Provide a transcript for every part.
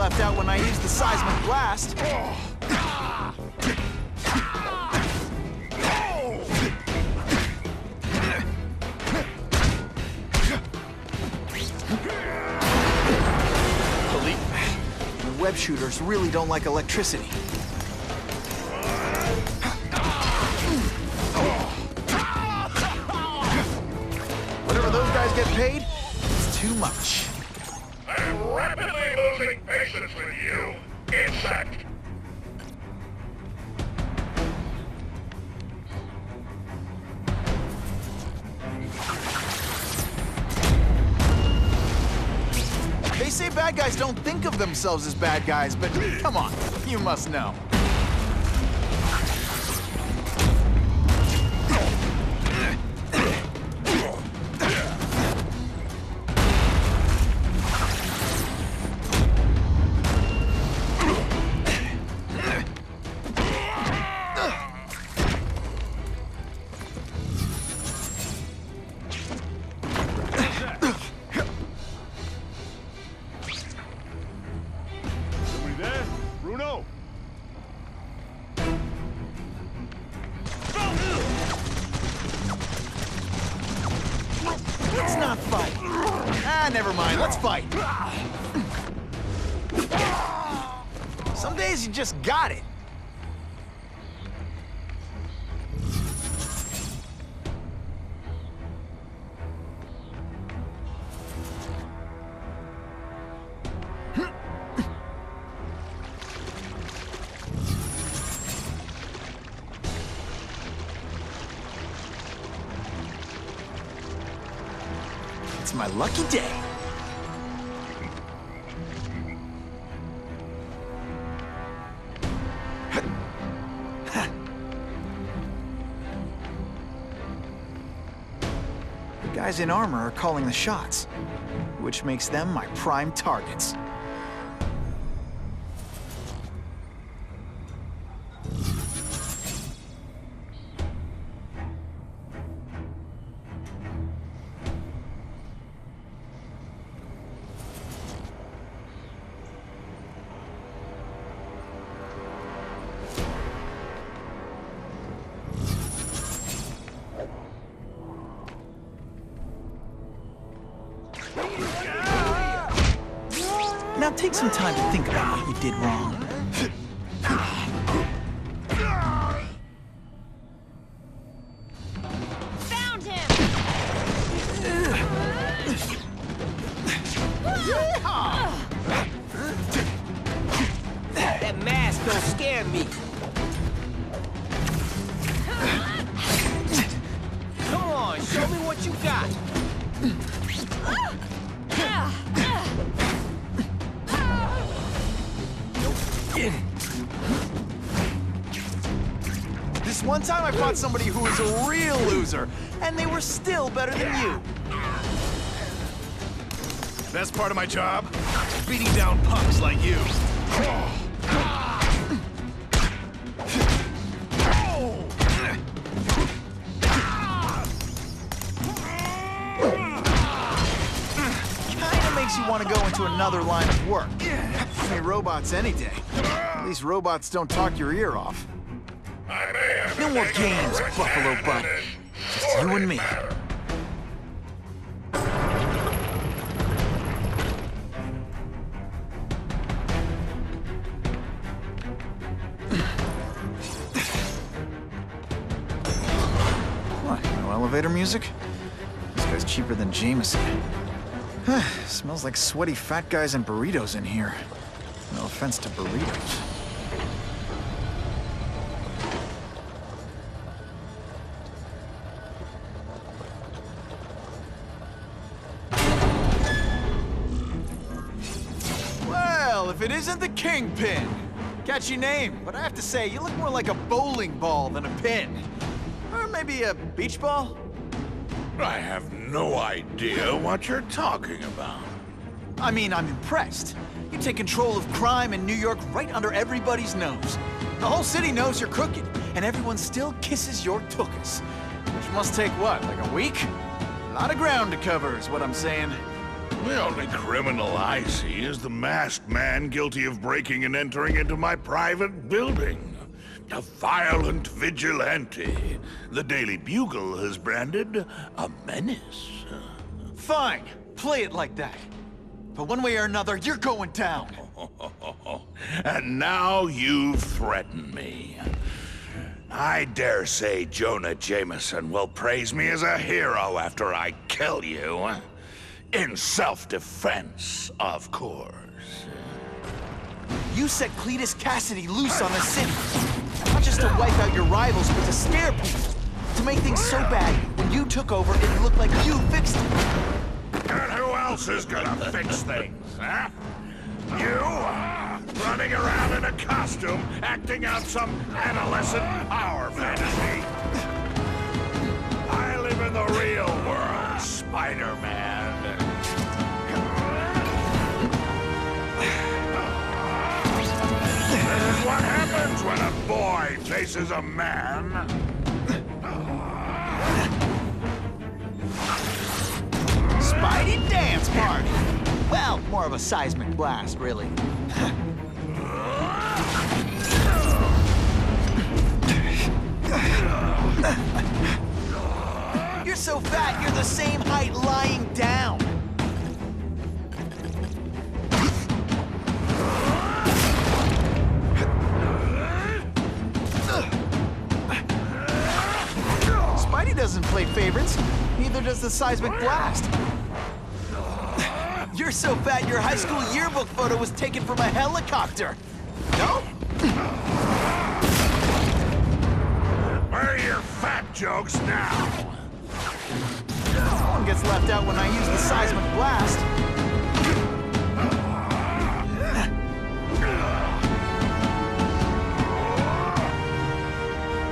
left out when I used the seismic blast. The web shooters really don't like electricity. Whatever those guys get paid, it's too much. I'm rapidly losing patience with you, insect. They say bad guys don't think of themselves as bad guys, but come on, you must know. Let's not fight. Ah, never mind. Let's fight. Some days you just got it. It's my lucky day. The guys in armor are calling the shots, which makes them my prime targets. Now take some time to think about what you did wrong. Found him! That mask don't scare me. Come on, show me what you got. This one time I fought somebody who was a real loser, and they were still better than you. Best part of my job? Beating down punks like you. Kinda makes you want to go into another line of work. Hey, robots any day. At least robots don't talk your ear off. No more games, Buffalo Butt. Just you and me. What, no elevator music? This guy's cheaper than Jameson. Smells like sweaty fat guys and burritos in here. No offense to burritos. Well, if it isn't the Kingpin. Catchy name, but I have to say, you look more like a bowling ball than a pin. Or maybe a beach ball? I have no idea what you're talking about. I mean, I'm impressed. You take control of crime in New York right under everybody's nose. The whole city knows you're crooked, and everyone still kisses your tuchus. Which must take what, like a week? A lot of ground to cover is what I'm saying. The only criminal I see is the masked man guilty of breaking and entering into my private building. A violent vigilante. The Daily Bugle has branded a menace. Fine, play it like that. But one way or another, you're going down. And now you've threatened me. I dare say Jonah Jameson will praise me as a hero after I kill you. In self-defense, of course. You set Cletus Cassidy loose on the city. Not just to wipe out your rivals, but to scare people. To make things so bad, when you took over, it looked like you fixed it. And who else is gonna fix things, huh? You? Running around in a costume, acting out some adolescent power fantasy. I live in the real world, Spider-Man. This is what happens when a boy faces a man. Spidey dance party. Well, more of a seismic blast, really. You're so fat, you're the same height lying down. Spidey doesn't play favorites. Neither does the seismic blast. You're so fat, your high school yearbook photo was taken from a helicopter. No? Where are your fat jokes now? Someone gets left out when I use the seismic blast.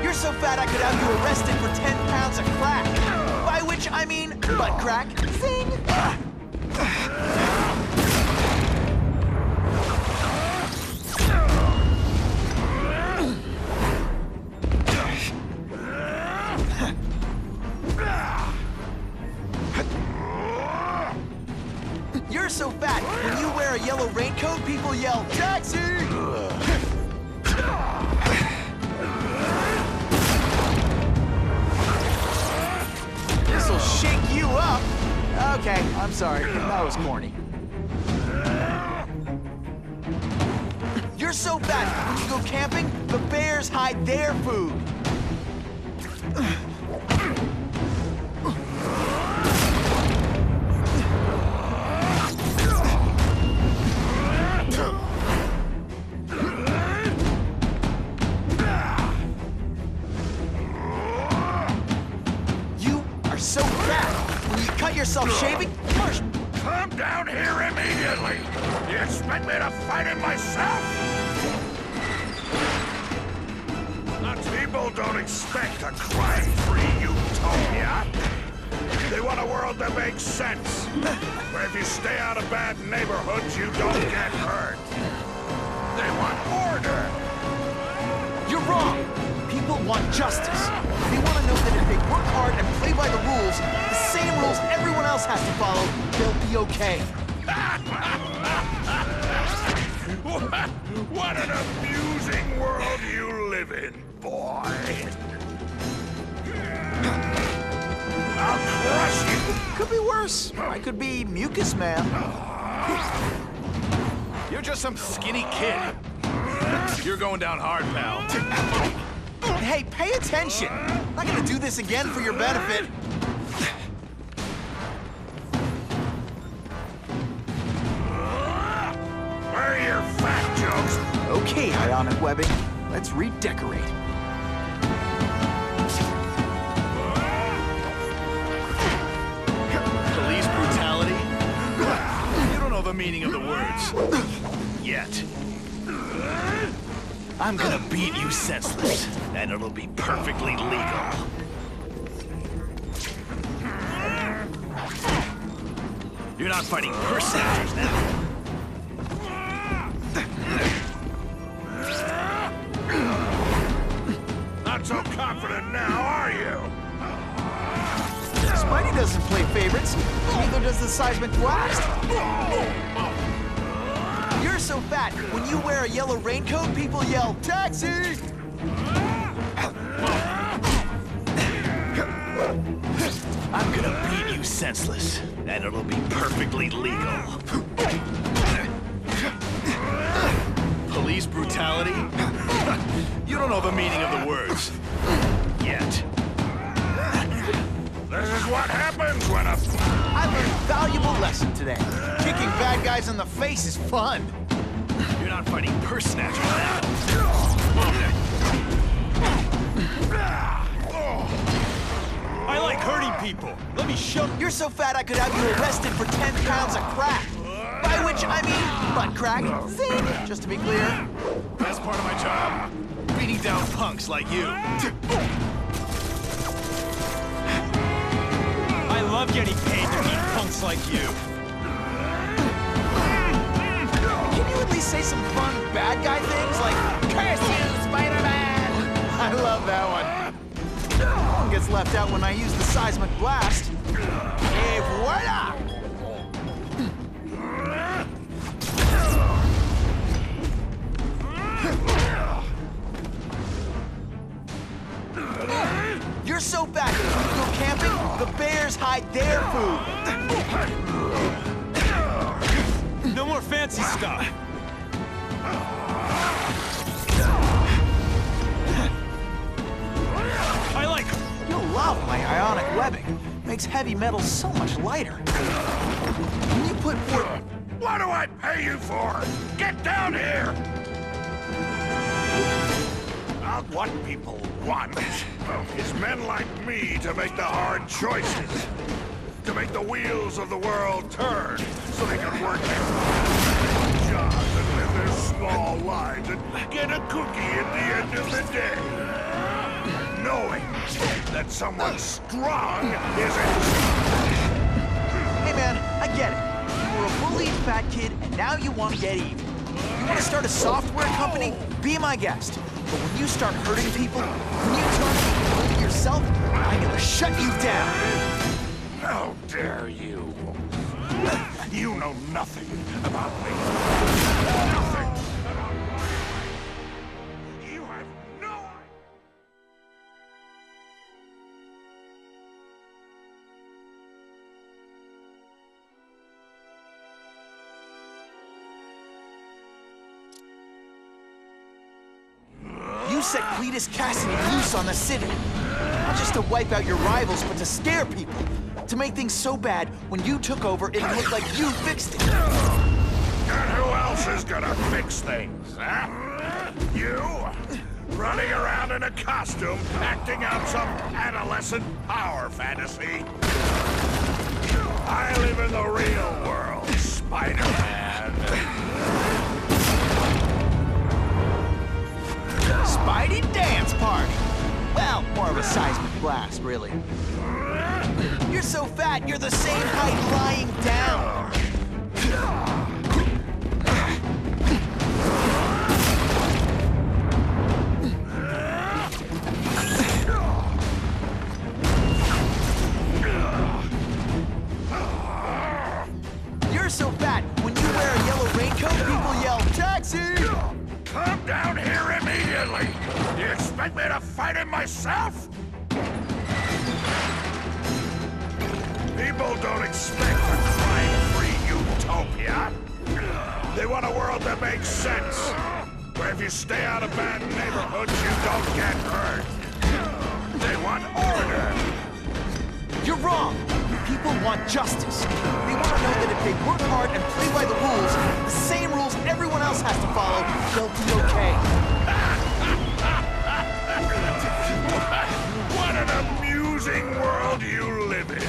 You're so fat I could have you arrested for 10 pounds of crack. By which I mean butt crack. Zing! You're so fat, when you wear a yellow raincoat, people yell, "Taxi!" This'll shake you up. Okay, I'm sorry, that was corny. You're so fat, when you go camping, the bears hide their food. So fat. When you cut yourself shaving, first. Come down here immediately. You expect me to fight it myself? People don't expect a crime-free utopia. They want a world that makes sense, where if you stay out of bad neighborhoods, you don't get hurt. They want order. You're wrong. People want justice. They want to know that if they work hard and play by the rules, the same rules everyone else has to follow, they'll be okay. What an amusing world you live in, boy. I'll crush you. Could be worse. I could be Mucus Man. You're just some skinny kid. You're going down hard, pal. Hey, pay attention. I'm not gonna do this again for your benefit. Where are your fat jokes? Okay, Ionic Webbing. Let's redecorate. Police brutality? You don't know the meaning of the words. Yet. I'm gonna beat you senseless, and it'll be perfectly legal. You're not fighting personages now. Not so confident now, are you? Spidey doesn't play favorites. Neither does the seismic blast. You're so fat, when you wear a yellow raincoat, people yell, "Taxi!" I'm gonna beat you senseless, and it'll be perfectly legal. Police brutality? You don't know the meaning of the words. Yet. This is what happens when a... I learned a valuable lesson today. Kicking bad guys in the face is fun. You're not fighting purse snatchers now. I like hurting people. Let me show you. You're so fat I could have you arrested for 10 pounds of crack. By which I mean butt crack. Zing! Just to be clear. Best part of my job? Beating down punks like you. I love getting paid to beat punks like you. Can you at least say some fun bad guy things like, "Curse you, Spider-Man"? I love that one. No one gets left out when I use the seismic blast. Et voila! You're so fat, when you go camping, the bears hide their food. No more fancy stuff. I like... You'll love my ionic webbing. Makes heavy metal so much lighter. When you put forth... What do I pay you for? Get down here! What people want is men like me to make the hard choices. To make the wheels of the world turn so they can work their jobs and live their small lives and get a cookie at the end of the day. Knowing that someone strong isn't... Hey man, I get it. You were a bullied fat kid and now you want to get even. You want to start a software company? Be my guest. But when you start hurting people, when you turn on yourself, I'm gonna shut you down. How dare you? You know nothing about me. Nothing about me. You have no idea. You set Cletus Cassidy loose on the city. Not just to wipe out your rivals, but to scare people. To make things so bad, when you took over, it looked like you fixed it. And who else is gonna fix things, huh? You? Running around in a costume, acting out some adolescent power fantasy? I live in the real world, Spider-Man. Spidey dance party. Well, more of a seismic blast, really. You're so fat, you're the same height lying down. You're so fat, when you wear a yellow raincoat, people yell, "Taxi!" Come down here immediately! You expect me to fight him myself? People don't expect a crime-free utopia. They want a world that makes sense, where if you stay out of bad neighborhoods, you don't get hurt. They want order. You're wrong. People want justice. They want to know that if they work hard and play by the rules, the same rules everyone else has to follow, they'll be okay. What an amusing world you live in,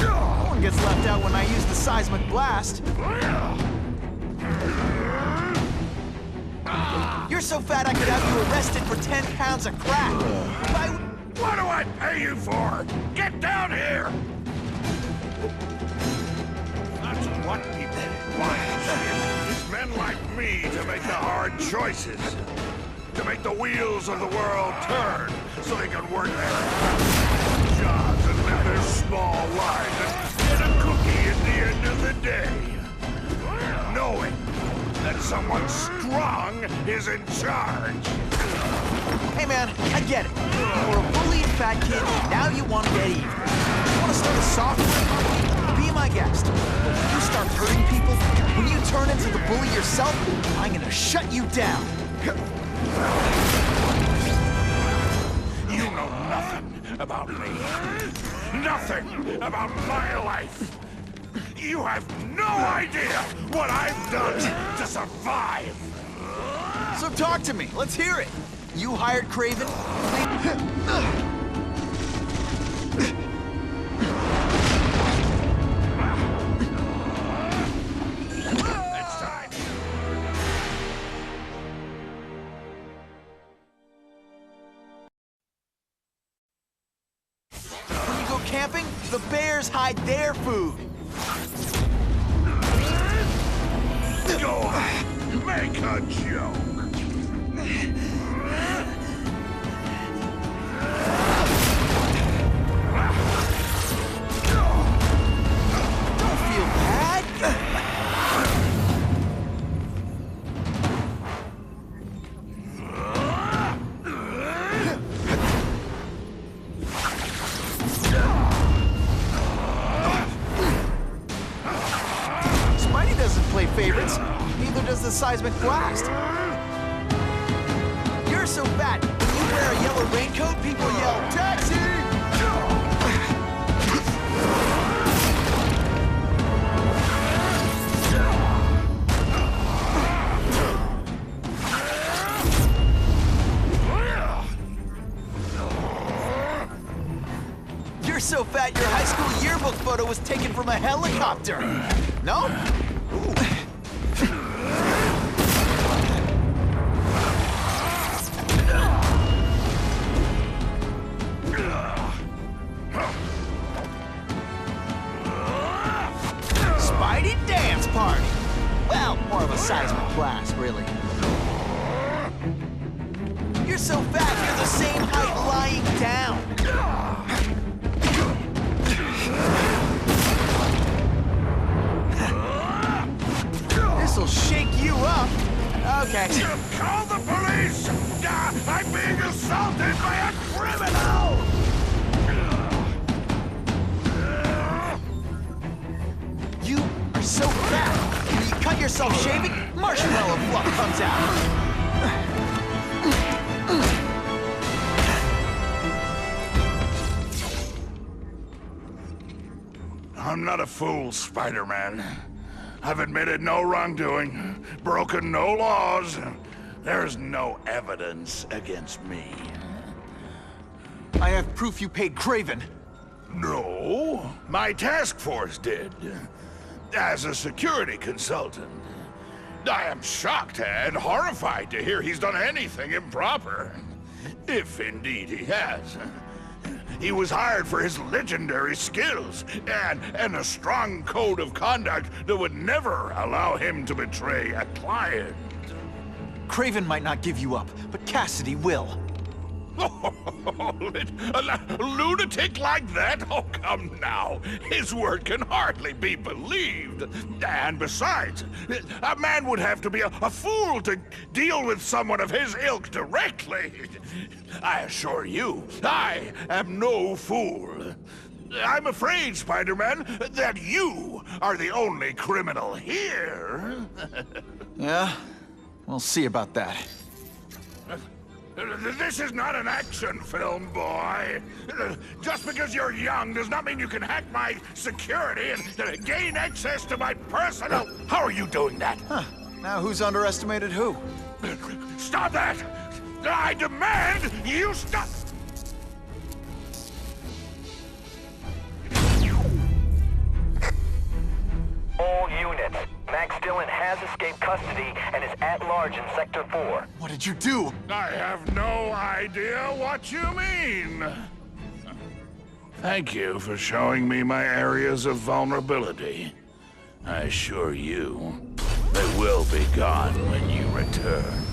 No one gets left out when I use the seismic blast. You're so fat I could have you arrested for 10 pounds of crack. What do I pay you for? Get down here! That's What people want is men like me to make the hard choices. To make the wheels of the world turn so they can work their jobs and live their small lives and get a cookie at the end of the day. Knowing that someone strong is in charge. Hey man, I get it. You're a bullied fat kid, now you want to get even. You want to start a software? Be my guest. But when you start hurting people, when you turn into the bully yourself, I'm gonna shut you down. You know nothing about me. Nothing about my life. You have no idea what I've done to survive. So talk to me, let's hear it. You hired Craven? Next time. When you go camping, the bears hide their food. Go on, make a joke. Don't feel bad. Spidey doesn't play favorites. Neither does the seismic blast. You're so fat, when you wear a yellow raincoat, people yell, "Taxi!" You're so fat, your high school yearbook photo was taken from a helicopter. No? Ooh. Spidey dance party. Well, more of a seismic blast, really. You're so fat, you're the same height lying down. This'll shake you up. Okay. Call the police! I'm being assaulted by a criminal! You are so fat. When you cut yourself shaving, marshmallow fluff comes out. I'm not a fool, Spider-Man. I've admitted no wrongdoing, broken no laws. There's no evidence against me. I have proof you paid Craven. No, my task force did. As a security consultant. I am shocked and horrified to hear he's done anything improper. If indeed he has. He was hired for his legendary skills and a strong code of conduct that would never allow him to betray a client. Craven might not give you up, but Cassidy will. A lunatic like that? Oh, come now. His word can hardly be believed. And besides, a man would have to be a fool to deal with someone of his ilk directly. I assure you, I am no fool. I'm afraid, Spider-Man, that you are the only criminal here. Yeah? We'll see about that. This is not an action film, boy. Just because you're young does not mean you can hack my security and gain access to my personal... How are you doing that? Huh. Now who's underestimated who? Stop that! I demand you stop! All units. Max Dillon has escaped custody and is at large in Sector 4. What did you do? I have no idea what you mean. Thank you for showing me my areas of vulnerability. I assure you, they will be gone when you return.